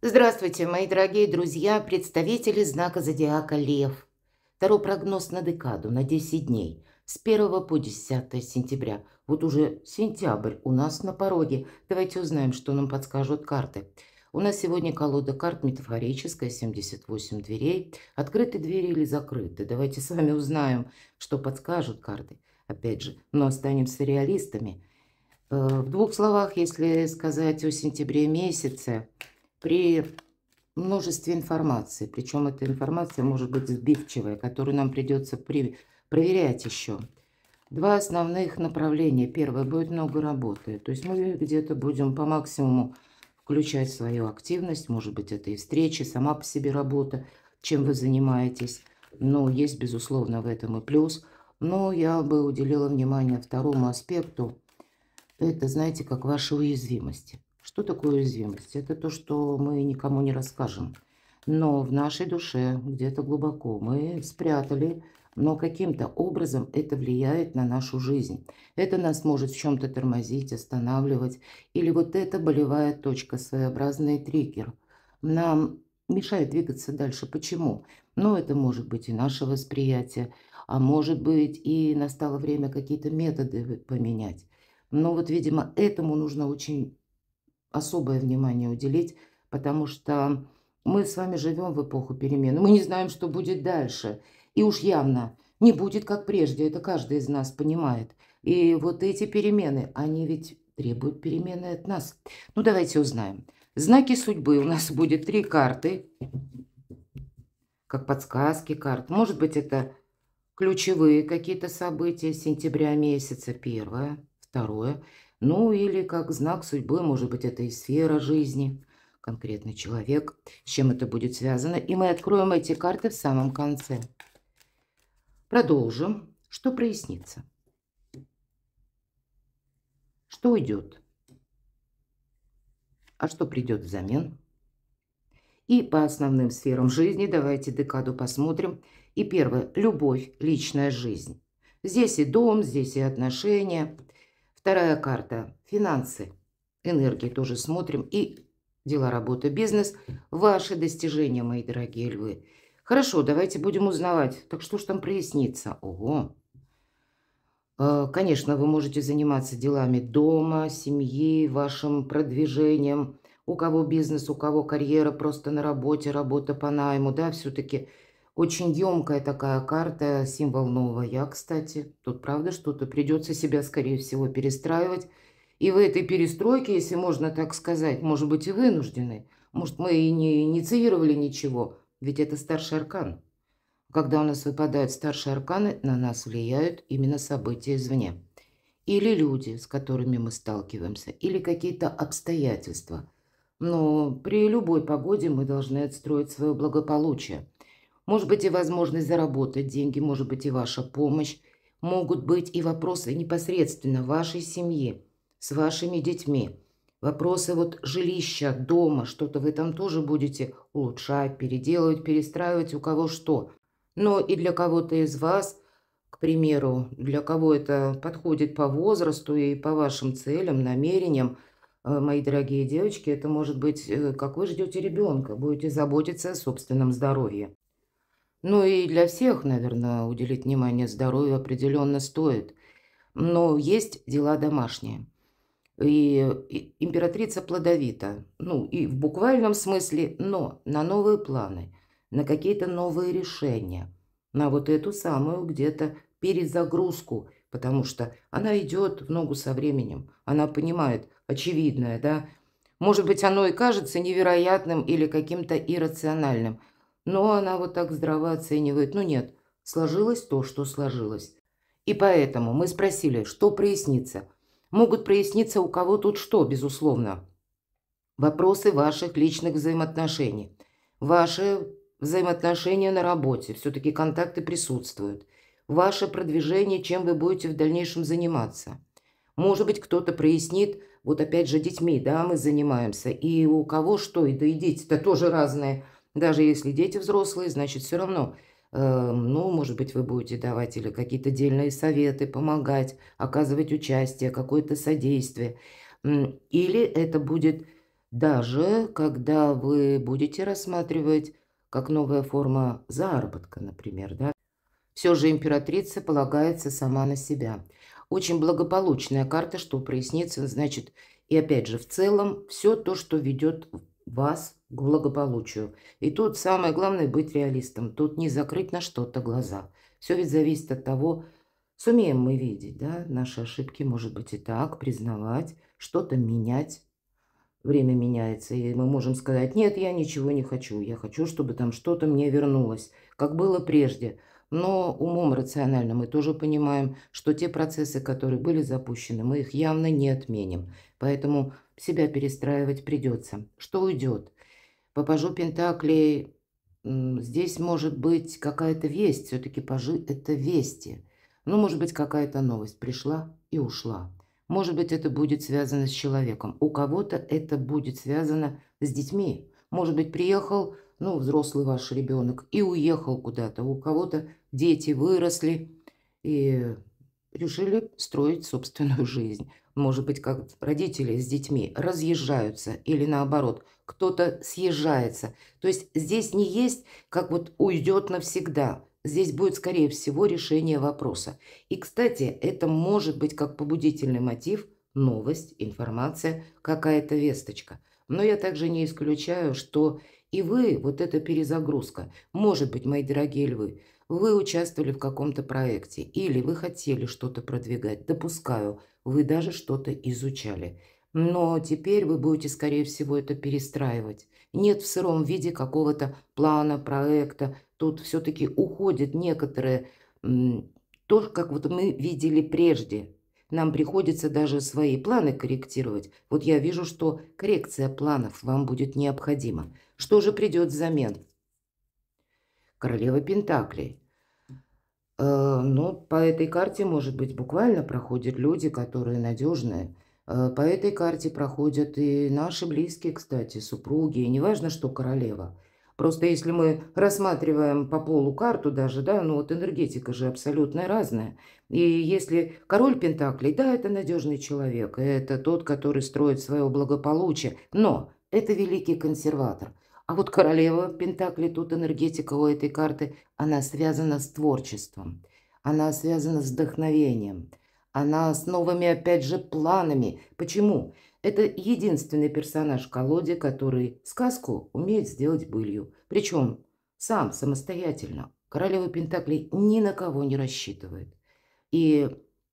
Здравствуйте, мои дорогие друзья, представители знака зодиака Лев. Второй прогноз на декаду, на 10 дней, с 1 по 10 сентября. Вот уже сентябрь у нас на пороге. Давайте узнаем, что нам подскажут карты. У нас сегодня колода карт метафорическая, 78 дверей. Открыты двери или закрыты? Давайте с вами узнаем, что подскажут карты. Опять же, но останемся реалистами. В двух словах, если сказать о сентябре месяце, при множестве информации, причем эта информация может быть сбивчивая, которую нам придется проверять еще. Два основных направления. Первое, будет много работы. То есть мы где-то будем по максимуму включать свою активность. Может быть, это и встречи, сама по себе работа, чем вы занимаетесь. Но есть, безусловно, в этом и плюс. Но я бы уделила внимание второму аспекту. Это, знаете, как ваши уязвимости. Что такое уязвимость? Это то, что мы никому не расскажем. Но в нашей душе, где-то глубоко, мы спрятали, но каким-то образом это влияет на нашу жизнь. Это нас может в чем-то тормозить, останавливать. Или вот это болевая точка, своеобразный триггер. Нам мешает двигаться дальше. Почему? Ну, это может быть и наше восприятие, а может быть и настало время какие-то методы поменять. Но вот, видимо, этому нужно очень особое внимание уделить, потому что мы с вами живем в эпоху перемен. Мы не знаем, что будет дальше. И уж явно не будет, как прежде. Это каждый из нас понимает. И вот эти перемены, они ведь требуют перемены от нас. Ну, давайте узнаем. Знаки судьбы. У нас будет 3 карты, как подсказки карт. Может быть, это ключевые какие-то события сентября месяца. Первое, второе. Ну или как знак судьбы, может быть, это и сфера жизни, конкретный человек, с чем это будет связано. И мы откроем эти карты в самом конце. Продолжим. Что прояснится? Что уйдет? А что придет взамен? И по основным сферам жизни давайте декаду посмотрим. И первое – любовь, личная жизнь. Здесь и дом, здесь и отношения. Вторая карта – финансы, энергии тоже смотрим. И дела, работа, бизнес. Ваши достижения, мои дорогие львы. Хорошо, давайте будем узнавать. Так что ж там прояснится? Ого! Конечно, вы можете заниматься делами дома, семьи, вашим продвижением. У кого бизнес, у кого карьера просто на работе, работа по найму, да, все-таки очень емкая такая карта, символ нового я, кстати. Тут, правда, что-то придется себя, скорее всего, перестраивать. И в этой перестройке, если можно так сказать, может быть, и вынуждены. Может, мы и не инициировали ничего, ведь это старший аркан. Когда у нас выпадают старшие арканы, на нас влияют именно события извне. Или люди, с которыми мы сталкиваемся, или какие-то обстоятельства. Но при любой погоде мы должны отстроить свое благополучие. Может быть и возможность заработать деньги, может быть и ваша помощь. Могут быть и вопросы непосредственно вашей семьи, с вашими детьми. Вопросы вот жилища, дома, что-то вы там тоже будете улучшать, переделывать, перестраивать, у кого что. Но и для кого-то из вас, к примеру, для кого это подходит по возрасту и по вашим целям, намерениям, мои дорогие девочки, это может быть, как вы ждете ребенка, будете заботиться о собственном здоровье. Ну и для всех, наверное, уделить внимание здоровью определенно стоит. Но есть дела домашние. И императрица плодовита. Ну, и в буквальном смысле, но на новые планы, на какие-то новые решения, на вот эту самую где-то перезагрузку, потому что она идет в ногу со временем. Она понимает очевидное, да. Может быть, оно и кажется невероятным или каким-то иррациональным, но она вот так здраво оценивает. Ну нет, сложилось то, что сложилось. И поэтому мы спросили, что прояснится. Могут проясниться у кого тут что, безусловно. Вопросы ваших личных взаимоотношений. Ваши взаимоотношения на работе. Все-таки контакты присутствуют. Ваше продвижение, чем вы будете в дальнейшем заниматься. Может быть, кто-то прояснит, вот опять же детьми, да, мы занимаемся. И у кого что, и да и дети-то тоже разные. Даже если дети взрослые, значит, все равно, ну, может быть, вы будете давать или какие-то дельные советы, помогать, оказывать участие, какое-то содействие. Или это будет Даже когда вы будете рассматривать как новая форма заработка, например, да. Все же императрица полагается сама на себя. Очень благополучная карта, что прояснится, значит, и опять же, в целом, все то, что ведет вас к благополучию. И тут самое главное быть реалистом. Тут не закрыть на что-то глаза. Все ведь зависит от того, сумеем мы видеть, да, наши ошибки, может быть, и так, признавать, что-то менять. Время меняется, и мы можем сказать: "Нет, я ничего не хочу. Я хочу, чтобы там что-то мне вернулось, как было прежде". Но умом рационально мы тоже понимаем, что те процессы, которые были запущены, мы их явно не отменим. Поэтому себя перестраивать придется. Что уйдет? По пажу пентаклей, здесь может быть какая-то весть. Все-таки пажи– это вести. Ну, может быть, какая-то новость пришла и ушла. Может быть, это будет связано с человеком. У кого-то это будет связано с детьми. Может быть, приехал, ну, взрослый ваш ребенок и уехал куда-то. У кого-то дети выросли и решили строить собственную жизнь. Может быть, как родители с детьми разъезжаются или наоборот, кто-то съезжается. То есть здесь не есть, как вот уйдет навсегда. Здесь будет, скорее всего, решение вопроса. И, кстати, это может быть как побудительный мотив, новость, информация, какая-то весточка. Но я также не исключаю, что и вы, вот эта перезагрузка, может быть, мои дорогие львы, вы участвовали в каком-то проекте или вы хотели что-то продвигать, допускаю, вы даже что-то изучали. Но теперь вы будете, скорее всего, это перестраивать. Нет в сыром виде какого-то плана, проекта. Тут все-таки уходит некоторые, то, как вот мы видели прежде. Нам приходится даже свои планы корректировать. Вот я вижу, что коррекция планов вам будет необходима. Что же придет взамен? Королева Пентаклей. Ну, по этой карте, может быть, буквально проходят люди, которые надежные. По этой карте проходят и наши близкие, кстати, супруги. И неважно, что королева. Просто если мы рассматриваем по полу карту даже, да, ну вот энергетика же абсолютно разная. И если король Пентаклей, да, это надежный человек, это тот, который строит свое благополучие, но это великий консерватор. А вот королева Пентаклей, тут энергетика у этой карты, она связана с творчеством, она связана с вдохновением, она с новыми, опять же, планами. Почему? Это единственный персонаж в колоде, который сказку умеет сделать былью. Причем сам, самостоятельно. Королева Пентаклей ни на кого не рассчитывает. И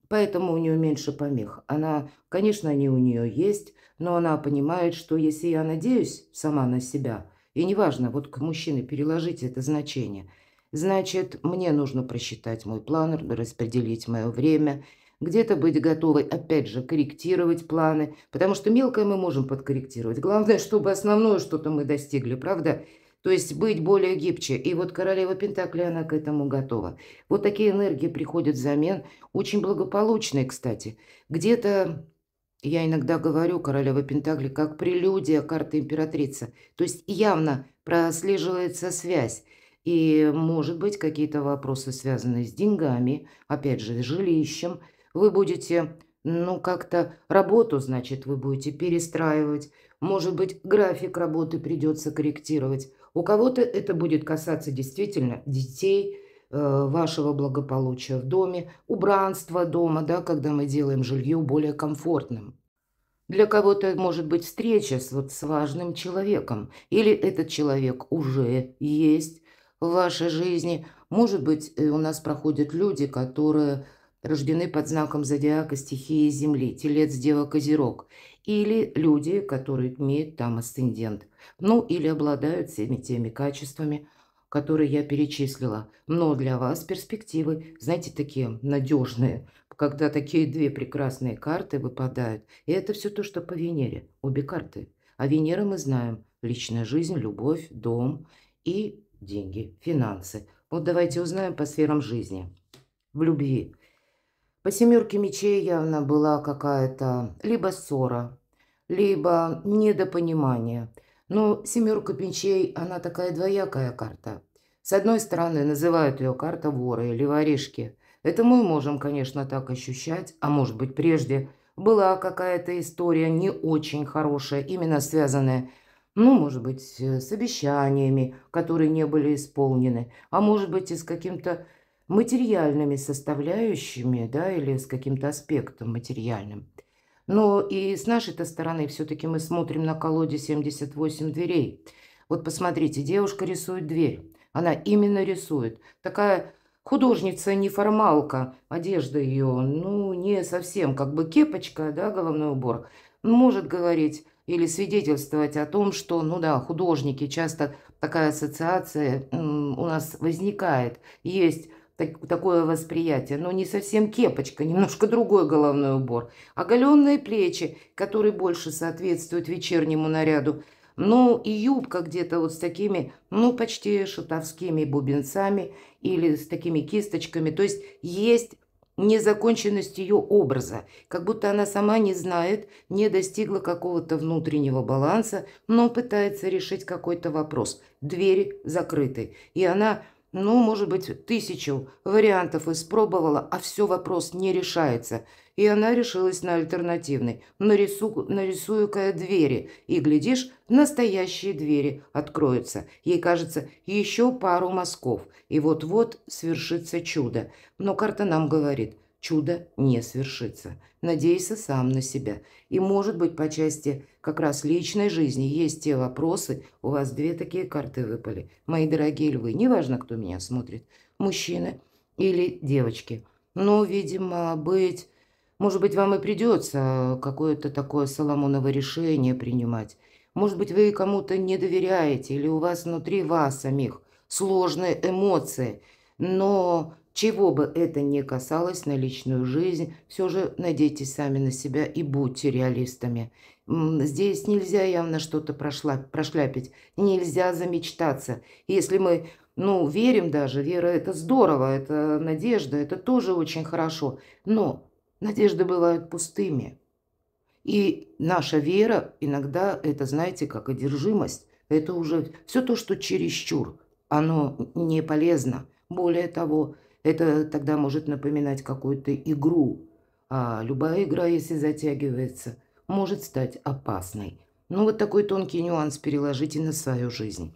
поэтому у нее меньше помех. Она, конечно, они у нее есть, но она понимает, что если я надеюсь сама на себя, и неважно, вот к мужчине переложите это значение, значит, мне нужно просчитать мой план, распределить мое время, где-то быть готовой, опять же, корректировать планы, потому что мелкое мы можем подкорректировать. Главное, чтобы основное что-то мы достигли, правда? То есть быть более гибче. И вот королева Пентаклей, она к этому готова. Вот такие энергии приходят взамен. Очень благополучные, кстати. Где-то, я иногда говорю, королева Пентаклей, как прелюдия карты императрица. То есть явно прослеживается связь. И, может быть, какие-то вопросы, связанные с деньгами, опять же, с жилищем. Вы будете, ну, как-то работу, значит, вы будете перестраивать. Может быть, график работы придется корректировать. У кого-то это будет касаться действительно детей, вашего благополучия в доме, убранства дома, да, когда мы делаем жилье более комфортным. Для кого-то может быть встреча с важным человеком, или этот человек уже есть в вашей жизни. Может быть, у нас проходят люди, которые рождены под знаком зодиака стихии Земли, Телец, Дева, Козерог, или люди, которые имеют там асцендент, ну или обладают всеми теми качествами, которые я перечислила. Но для вас перспективы, знаете, такие надежные, когда такие две прекрасные карты выпадают. И это все то, что по Венере, обе карты. А Венера мы знаем: личная жизнь, любовь, дом и деньги, финансы. Вот давайте узнаем по сферам жизни. В любви. По семерке мечей явно была какая-то либо ссора, либо недопонимание. Но семерка мечей, она такая двоякая карта. С одной стороны, называют ее карта вора или воришки. Это мы можем, конечно, так ощущать, а может быть, прежде была какая-то история не очень хорошая, именно связанная, ну, может быть, с обещаниями, которые не были исполнены, а может быть и с каким-то материальными составляющими, да, или с каким-то аспектом материальным. Но и с нашей-то стороны все-таки мы смотрим на колоде 78 дверей. Вот посмотрите, девушка рисует дверь. Она именно рисует. Такая художница-неформалка. Одежда ее, ну, не совсем как бы кепочка, да, головной убор. Может говорить или свидетельствовать о том, что, ну да, художники, часто такая ассоциация у нас возникает. Есть такое восприятие, но не совсем кепочка, немножко другой головной убор. Оголенные плечи, которые больше соответствуют вечернему наряду. Ну и юбка где-то вот с такими, ну почти шутовскими бубенцами или с такими кисточками. То есть незаконченность ее образа, как будто она сама не знает, не достигла какого-то внутреннего баланса, но пытается решить какой-то вопрос. Двери закрыты, и она, ну, может быть, 1000 вариантов испробовала, а все, вопрос не решается. И она решилась на альтернативный. Нарисую-ка я двери. И, глядишь, настоящие двери откроются. Ей кажется, еще пару мазков. И вот-вот свершится чудо. Но карта нам говорит, чудо не свершится. Надейся сам на себя. И, может быть, по части как раз личной жизни есть те вопросы. У вас 2 такие карты выпали. Мои дорогие львы, неважно, кто меня смотрит, мужчины или девочки. Но, видимо, может быть, вам и придется какое-то такое Соломоново решение принимать. Может быть, вы кому-то не доверяете, или у вас внутри вас самих сложные эмоции. Но чего бы это ни касалось на личную жизнь, все же надейтесь сами на себя и будьте реалистами. Здесь нельзя явно что-то прошляпить, нельзя замечтаться. Если мы, ну, верим даже, вера – это здорово, это надежда, это тоже очень хорошо. Но надежды бывают пустыми. И наша вера иногда, это, знаете, как одержимость. Это уже все то, что чересчур, оно не полезно. Более того, это тогда может напоминать какую-то игру. А любая игра, если затягивается, может стать опасной. Ну, вот такой тонкий нюанс переложите на свою жизнь.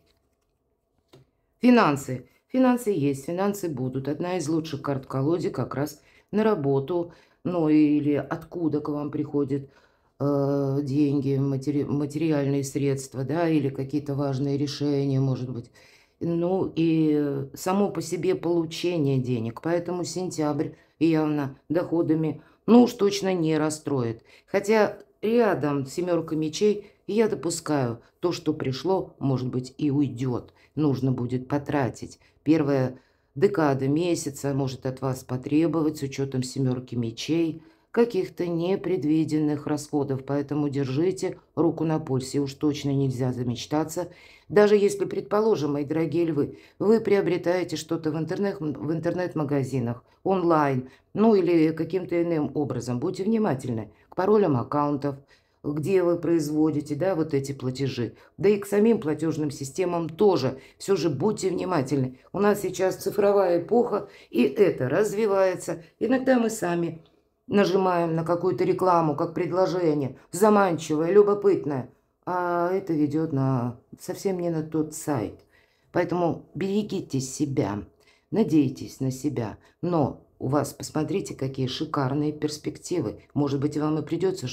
Финансы. Финансы есть, финансы будут. Одна из лучших карт в колоде как раз на работу, ну или откуда к вам приходят деньги, материальные средства, да, или какие-то важные решения, может быть. Ну и само по себе получение денег. Поэтому сентябрь явно доходами, ну уж точно не расстроит. Хотя рядом семерка мечей я допускаю, то, что пришло, может быть, и уйдет. Нужно будет потратить. Первая декада месяца может от вас потребовать с учетом семерки мечей каких-то непредвиденных расходов, поэтому держите руку на пульсе, уж точно нельзя замечтаться. Даже если, предположим, мои дорогие львы, вы приобретаете что-то в интернет-магазинах, онлайн, ну или каким-то иным образом, будьте внимательны к паролям аккаунтов, где вы производите, да, вот эти платежи, да и к самим платежным системам тоже. Все же будьте внимательны. У нас сейчас цифровая эпоха, и это развивается. Иногда мы сами нажимаем на какую-то рекламу, как предложение, заманчивое, любопытное, а это ведет совсем не на тот сайт. Поэтому берегите себя, надейтесь на себя, но у вас, посмотрите, какие шикарные перспективы. Может быть, вам и придется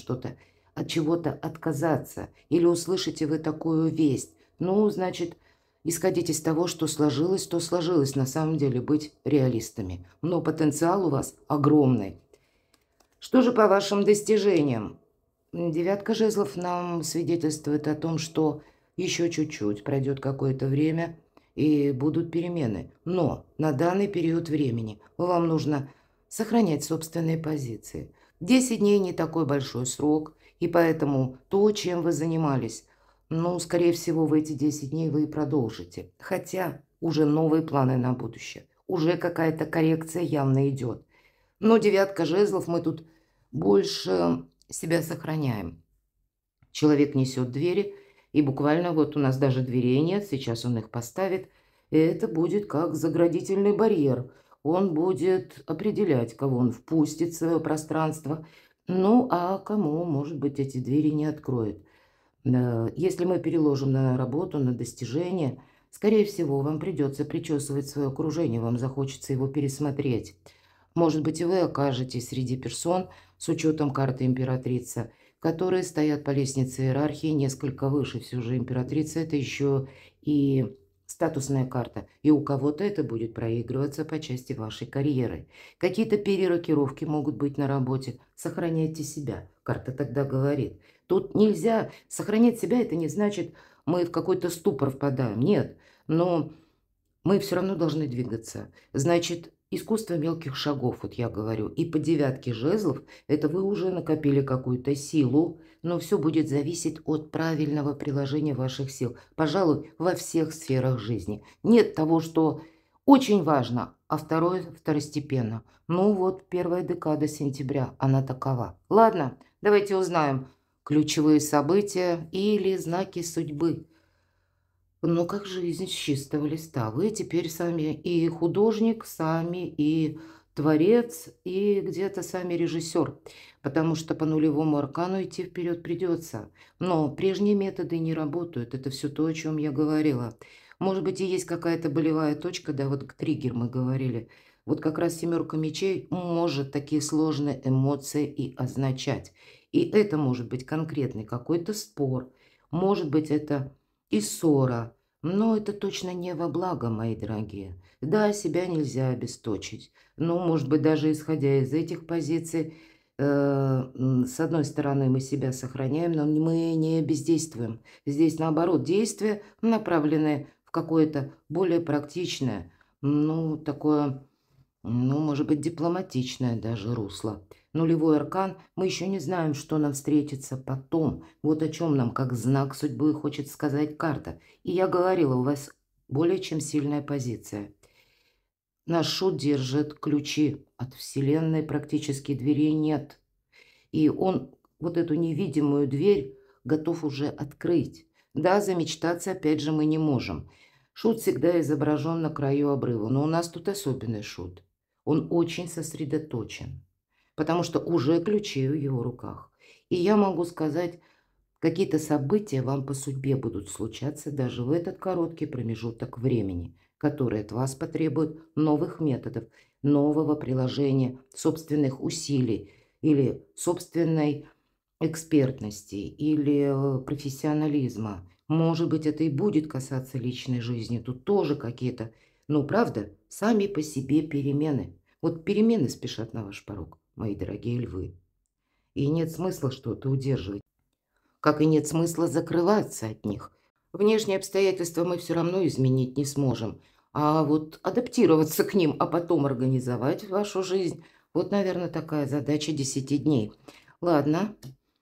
от чего-то отказаться, или услышите вы такую весть. Ну, значит, исходить из того, что сложилось, то сложилось. На самом деле быть реалистами. Но потенциал у вас огромный. Что же по вашим достижениям? Девятка жезлов нам свидетельствует о том, что еще чуть-чуть пройдет какое-то время и будут перемены. Но на данный период времени вам нужно сохранять собственные позиции. 10 дней не такой большой срок, и поэтому то, чем вы занимались, ну, скорее всего, в эти 10 дней вы и продолжите. Хотя уже новые планы на будущее, уже какая-то коррекция явно идет. Но девятка жезлов, мы тут больше себя сохраняем. Человек несет двери, и буквально вот у нас даже дверей нет, сейчас он их поставит. И это будет как заградительный барьер. Он будет определять, кого он впустит в свое пространство, Ну, а кому, может быть, эти двери не откроет? Если мы переложим на работу, на достижения, скорее всего, вам придется причесывать свое окружение, вам захочется его пересмотреть. Может быть, и вы окажетесь среди персон с учетом карты императрица, которые стоят по лестнице иерархии несколько выше. Все же императрица – это еще и статусная карта, и у кого-то это будет проигрываться по части вашей карьеры. Какие-то перерокировки могут быть на работе. Сохраняйте себя, карта тогда говорит. Тут нельзя сохранять себя, это не значит, мы в какой-то ступор впадаем. Нет, но мы все равно должны двигаться. Значит, искусство мелких шагов, вот я говорю, и по девятке жезлов, это вы уже накопили какую-то силу, но все будет зависеть от правильного приложения ваших сил. Пожалуй, во всех сферах жизни. Нет того, что очень важно, а второе второстепенно. Ну вот, первая декада сентября, она такова. Ладно, давайте узнаем ключевые события или знаки судьбы. Ну, как жизнь с чистого листа. Вы теперь сами и художник, сами и творец, и где-то сами режиссер, потому что по нулевому аркану идти вперед придется. Но прежние методы не работают. Это все то, о чем я говорила. Может быть, и есть какая-то болевая точка, да, вот триггер мы говорили. Вот как раз семерка мечей может такие сложные эмоции и означать. И это может быть конкретный какой-то спор, может быть, это и ссора. Но это точно не во благо, мои дорогие. Да, себя нельзя обесточить. Но, может быть, даже исходя из этих позиций, с одной стороны, мы себя сохраняем, но мы не бездействуем. Здесь, наоборот, действия направлены в какое-то более практичное, ну, такое, ну, может быть, дипломатичное даже русло. Нулевой аркан, мы еще не знаем, что нам встретится потом. Вот о чем нам, как знак судьбы, хочет сказать карта. И я говорила, у вас более чем сильная позиция. Наш шут держит ключи от Вселенной, практически дверей нет. И он вот эту невидимую дверь готов уже открыть. Да, замечтаться опять же мы не можем. Шут всегда изображен на краю обрыва, но у нас тут особенный шут. Он очень сосредоточен, потому что уже ключи в его руках. И я могу сказать, какие-то события вам по судьбе будут случаться даже в этот короткий промежуток времени, который от вас потребует новых методов, нового приложения, собственных усилий или собственной экспертности или профессионализма. Может быть, это и будет касаться личной жизни. Тут тоже какие-то, ну, правда, сами по себе перемены. Вот перемены спешат на ваш порог, мои дорогие львы. И нет смысла что-то удерживать, как и нет смысла закрываться от них. Внешние обстоятельства мы все равно изменить не сможем. А вот адаптироваться к ним, а потом организовать вашу жизнь, вот, наверное, такая задача 10 дней. Ладно,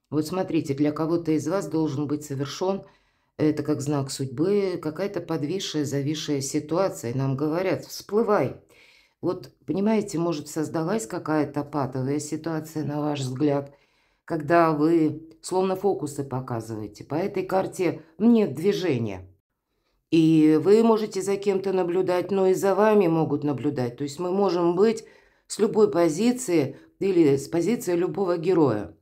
вот смотрите, для кого-то из вас должен быть совершен, это как знак судьбы, какая-то подвисшая, зависшая ситуация. Нам говорят, всплывай. Вот, понимаете, может, создалась какая-то патовая ситуация, на ваш взгляд, когда вы словно фокусы показываете. По этой карте нет движения. И вы можете за кем-то наблюдать, но и за вами могут наблюдать. То есть мы можем быть с любой позиции или с позиции любого героя.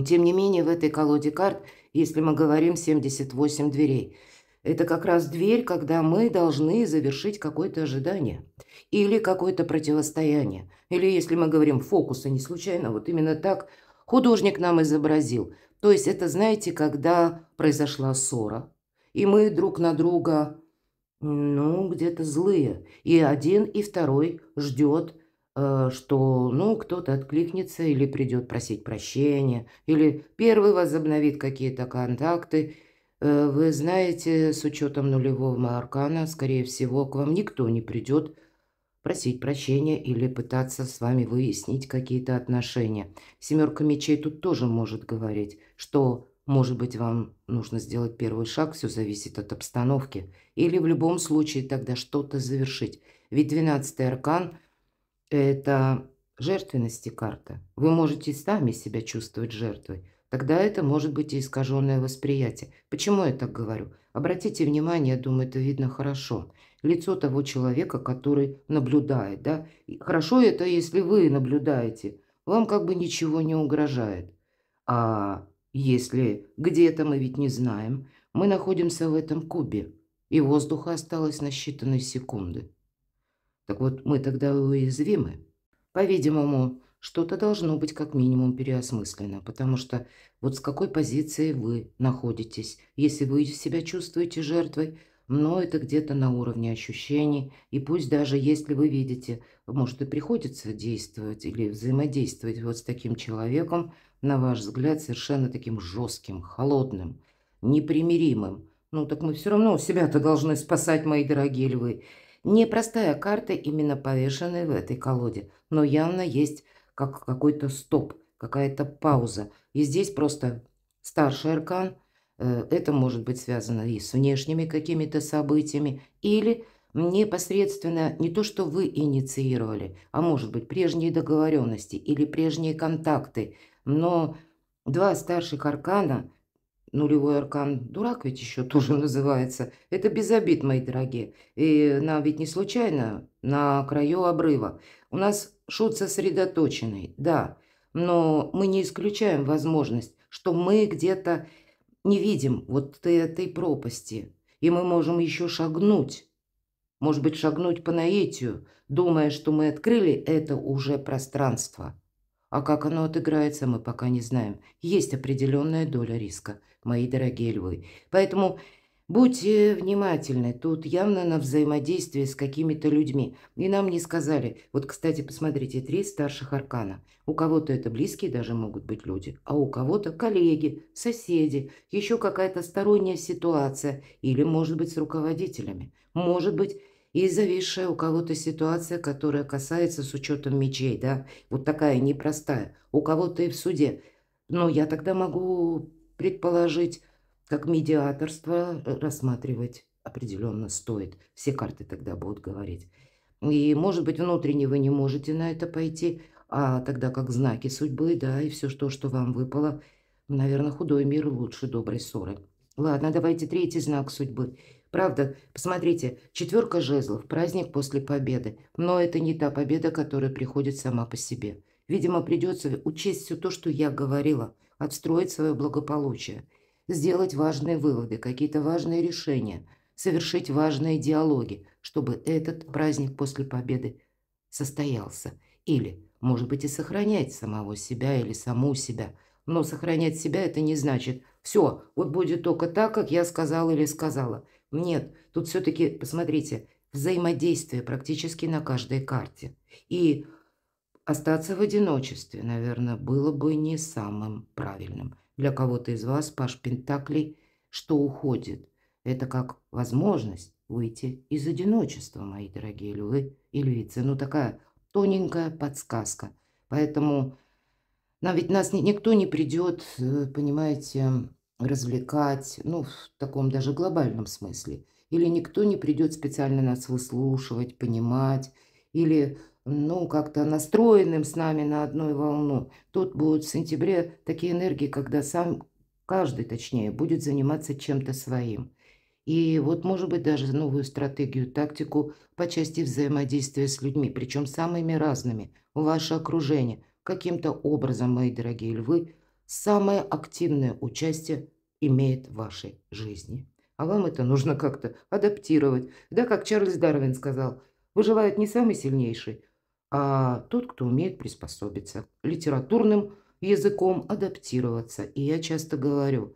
Тем не менее, в этой колоде карт, если мы говорим 78 дверей, это как раз дверь, когда мы должны завершить какое-то ожидание или какое-то противостояние. Или если мы говорим фокусы, не случайно, вот именно так художник нам изобразил. То есть это, знаете, когда произошла ссора, и мы друг на друга, ну, где-то злые. И один, и второй ждет, что, ну, кто-то откликнется или придет просить прощения, или первый возобновит какие-то контакты. Вы знаете, с учетом нулевого аркана, скорее всего, к вам никто не придет просить прощения или пытаться с вами выяснить какие-то отношения. Семерка мечей тут тоже может говорить, что, может быть, вам нужно сделать первый шаг, все зависит от обстановки, или в любом случае тогда что-то завершить. Ведь 12-й аркан – это жертвенности карта. Вы можете сами себя чувствовать жертвой. Тогда это может быть и искаженное восприятие. Почему я так говорю? Обратите внимание, я думаю, это видно хорошо. Лицо того человека, который наблюдает. Да? И хорошо это, если вы наблюдаете. вам как бы ничего не угрожает. А если где-то, мы ведь не знаем, мы находимся в этом кубе, и воздуха осталось на считанные секунды. Так вот, мы тогда уязвимы. По-видимому, что-то должно быть как минимум переосмысленно, потому что вот с какой позиции вы находитесь, если вы себя чувствуете жертвой, но это где-то на уровне ощущений, и пусть даже если вы видите, может и приходится действовать или взаимодействовать вот с таким человеком, на ваш взгляд, совершенно таким жестким, холодным, непримиримым, ну так мы все равно себя-то должны спасать, мои дорогие львы. Непростая карта, именно повешенная в этой колоде, но явно есть как какой-то стоп, какая-то пауза. И здесь просто старший аркан. Это может быть связано и с внешними какими-то событиями, или непосредственно не то, что вы инициировали, а может быть прежние договоренности или прежние контакты. Но два старших аркана, нулевой аркан дурак ведь еще тоже называется. Это без обид, мои дорогие. И нам ведь не случайно на краю обрыва. У нас шут сосредоточенный, да. Но мы не исключаем возможность, что мы где-то не видим вот этой пропасти. И мы можем еще шагнуть. Может быть, шагнуть по наитию, думая, что мы открыли это уже пространство. А как оно отыграется, мы пока не знаем. Есть определенная доля риска, мои дорогие львы. Поэтому будьте внимательны. Тут явно на взаимодействие с какими-то людьми. И нам не сказали. Вот, кстати, посмотрите, 3 старших аркана. У кого-то это близкие даже могут быть люди, а у кого-то коллеги, соседи, еще какая-то сторонняя ситуация. Или, может быть, с руководителями. Может быть, и зависшая у кого-то ситуация, которая касается с учетом мечей, да, вот такая непростая, у кого-то и в суде. Но я тогда могу предположить, как медиаторство рассматривать определенно стоит. Все карты тогда будут говорить. И, может быть, внутренне вы не можете на это пойти, а тогда как знаки судьбы, да, и все, что вам выпало, наверное, худой мир лучше доброй ссоры. Ладно, давайте третий знак судьбы. Правда, посмотрите, 4 жезлов, праздник после победы. Но это не та победа, которая приходит сама по себе. Видимо, придется учесть все то, что я говорила, отстроить свое благополучие, сделать важные выводы, какие-то важные решения, совершить важные диалоги, чтобы этот праздник после победы состоялся. Или, может быть, и сохранять самого себя или саму себя. Но сохранять себя – это не значит «все, вот будет только так, как я сказала или сказала». Нет, тут все-таки, посмотрите, взаимодействие практически на каждой карте. И остаться в одиночестве, наверное, было бы не самым правильным. Для кого-то из вас паш Пентаклей, что уходит, это как возможность выйти из одиночества, мои дорогие львы и львицы. Ну, такая тоненькая подсказка. Поэтому ведь нас никто не придет, понимаете, развлекать, ну, в таком даже глобальном смысле. Или никто не придет специально нас выслушивать, понимать, или, ну, как-то настроенным с нами на одну волну. Тут будут в сентябре такие энергии, когда сам каждый, точнее, будет заниматься чем-то своим. И вот, может быть, даже новую стратегию, тактику по части взаимодействия с людьми, причем самыми разными, в ваше окружение. Каким-то образом, мои дорогие львы, самое активное участие имеет в вашей жизни. А вам это нужно как-то адаптировать. Да, как Чарльз Дарвин сказал, выживает не самый сильнейший, а тот, кто умеет приспособиться, литературным языком адаптироваться. И я часто говорю,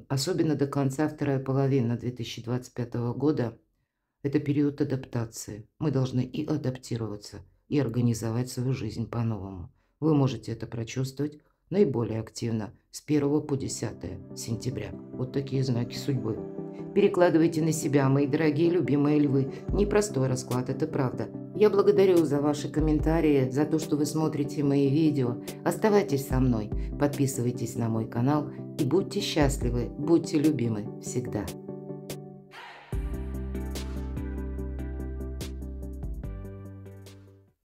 особенно до конца вторая половина 2025 года, это период адаптации. Мы должны и адаптироваться, и организовать свою жизнь по-новому. Вы можете это прочувствовать наиболее активно с 1 по 10 сентября. Вот такие знаки судьбы. Перекладывайте на себя, мои дорогие любимые львы. Непростой расклад, это правда. Я благодарю за ваши комментарии, за то, что вы смотрите мои видео. Оставайтесь со мной, подписывайтесь на мой канал и будьте счастливы, будьте любимы всегда.